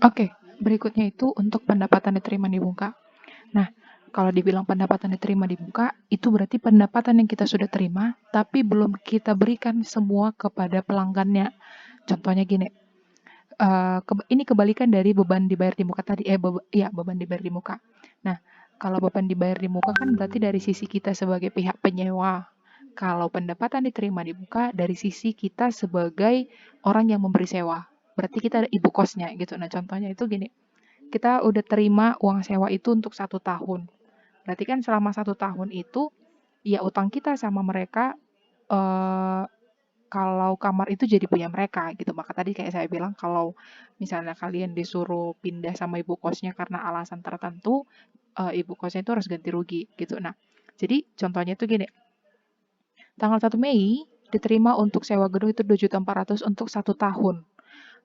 Oke, berikutnya itu untuk pendapatan diterima di muka. Nah, kalau dibilang pendapatan diterima di muka, itu berarti pendapatan yang kita sudah terima, tapi belum kita berikan semua kepada pelanggannya. Contohnya gini, ini kebalikan dari beban dibayar di muka tadi, iya beban dibayar di muka. Nah, kalau beban dibayar di muka kan berarti dari sisi kita sebagai pihak penyewa. Kalau pendapatan diterima di muka dari sisi kita sebagai orang yang memberi sewa. Berarti kita ada ibu kosnya gitu. Nah, contohnya itu gini, kita udah terima uang sewa itu untuk 1 tahun. Berarti kan selama 1 tahun itu, ya utang kita sama mereka, eh, kalau kamar itu jadi punya mereka gitu. Maka tadi kayak saya bilang kalau misalnya kalian disuruh pindah sama ibu kosnya karena alasan tertentu, ibu kosnya itu harus ganti rugi gitu. Nah, jadi contohnya itu gini, tanggal 1 Mei diterima untuk sewa gedung itu 2.400.000 untuk 1 tahun.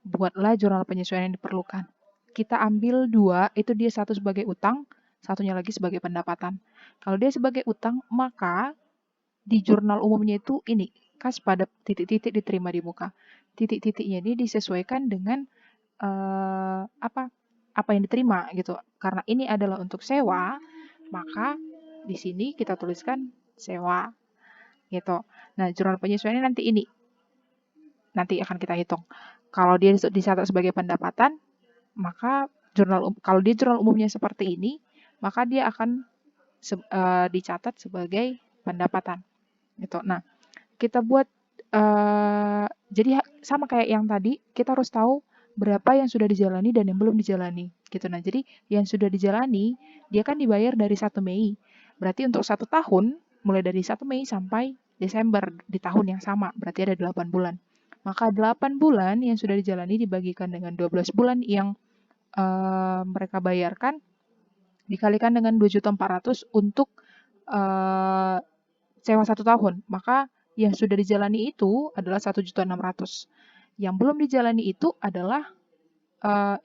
Buatlah jurnal penyesuaian yang diperlukan. Kita ambil dua, itu dia satu sebagai utang, satunya lagi sebagai pendapatan. Kalau dia sebagai utang, maka di jurnal umumnya itu ini, kas pada titik-titik diterima di muka. Titik-titiknya ini disesuaikan dengan apa apa yang diterima gitu. Karena ini adalah untuk sewa, maka di sini kita tuliskan sewa gitu. Nah, jurnal penyesuaiannya nanti ini, nanti akan kita hitung. Kalau dia dicatat sebagai pendapatan, maka kalau dia jurnal umumnya seperti ini, maka dia akan dicatat sebagai pendapatan gitu. Nah, kita buat jadi sama kayak yang tadi, kita harus tahu berapa yang sudah dijalani dan yang belum dijalani gitu. Nah, jadi yang sudah dijalani dia kan dibayar dari 1 Mei. Berarti untuk 1 tahun mulai dari 1 Mei sampai Desember di tahun yang sama, berarti ada 8 bulan. Maka 8 bulan yang sudah dijalani dibagikan dengan 12 bulan yang mereka bayarkan dikalikan dengan 2.400.000 untuk uh, sewa 1 tahun. Maka yang sudah dijalani itu adalah 1.600.000. Yang belum dijalani itu adalah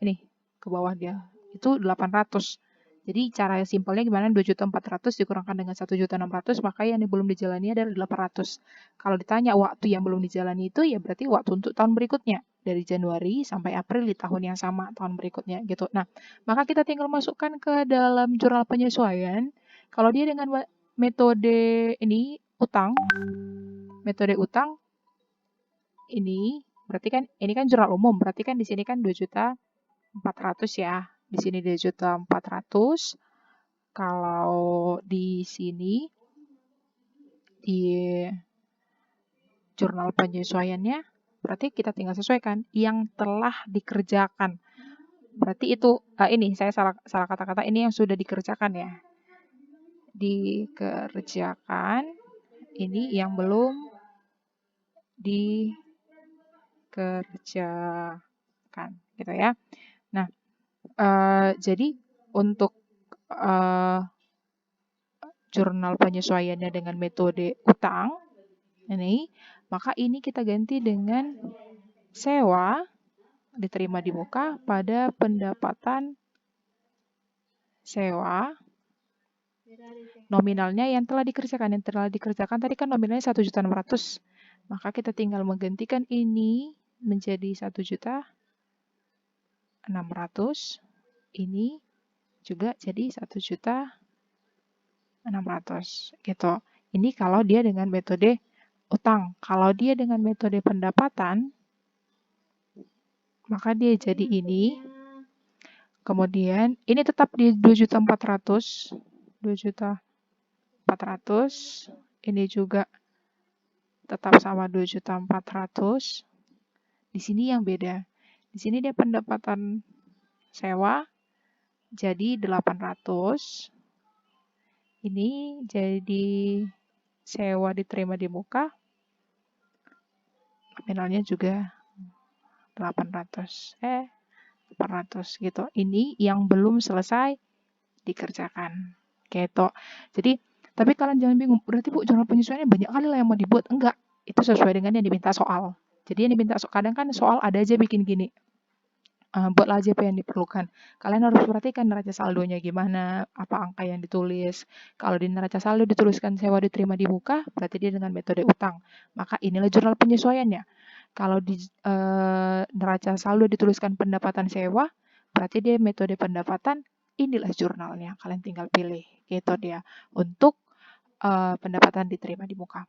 ini ke bawah dia itu 800. Jadi cara simpelnya gimana? 2.400.000 dikurangkan dengan 1.600.000, maka yang belum dijalani adalah 800. Kalau ditanya waktu yang belum dijalani itu ya berarti waktu untuk tahun berikutnya dari Januari sampai April di tahun yang sama tahun berikutnya gitu. Nah, maka kita tinggal masukkan ke dalam jurnal penyesuaian. Kalau dia dengan metode ini metode utang ini berarti kan ini kan jurnal umum, berarti kan di sini kan 2.400.000 ya. Di sini 2.400.000. Kalau di sini di jurnal penyesuaiannya berarti kita tinggal sesuaikan yang telah dikerjakan. Berarti itu ini saya salah kata-kata, ini yang sudah dikerjakan ya. Dikerjakan, ini yang belum dikerjakan gitu ya. Nah, jadi untuk jurnal penyesuaiannya dengan metode utang ini, maka ini kita ganti dengan sewa diterima di muka pada pendapatan sewa nominalnya yang telah dikerjakan. Yang telah dikerjakan tadi kan nominalnya 1.600.000. Maka kita tinggal menggantikan ini menjadi 1.600.000. Ini juga jadi 1.600.000 gitu. Ini kalau dia dengan metode utang. Kalau dia dengan metode pendapatan, maka dia jadi ini. Kemudian ini tetap di 2.400.000. 2.400.000. Ini juga tetap sama 2.400.000. Di sini yang beda. Di sini dia pendapatan sewa jadi 800. Ini jadi sewa diterima di muka. Nominalnya juga 800. 800 gitu. Ini yang belum selesai dikerjakan. Gitu. Jadi, tapi kalian jangan bingung. Berarti Bu, jurnal penyesuaiannya banyak kali lah yang mau dibuat. Enggak. Itu sesuai dengan yang diminta soal. Jadi yang diminta kadang kan soal ada aja bikin gini. Buatlah aja apa yang diperlukan. Kalian harus perhatikan neraca saldonya gimana, apa angka yang ditulis. Kalau di neraca saldo dituliskan sewa diterima di muka, berarti dia dengan metode utang. Maka inilah jurnal penyesuaiannya. Kalau di neraca saldo dituliskan pendapatan sewa, berarti dia metode pendapatan, inilah jurnalnya, kalian tinggal pilih. Gitu dia untuk pendapatan diterima di muka.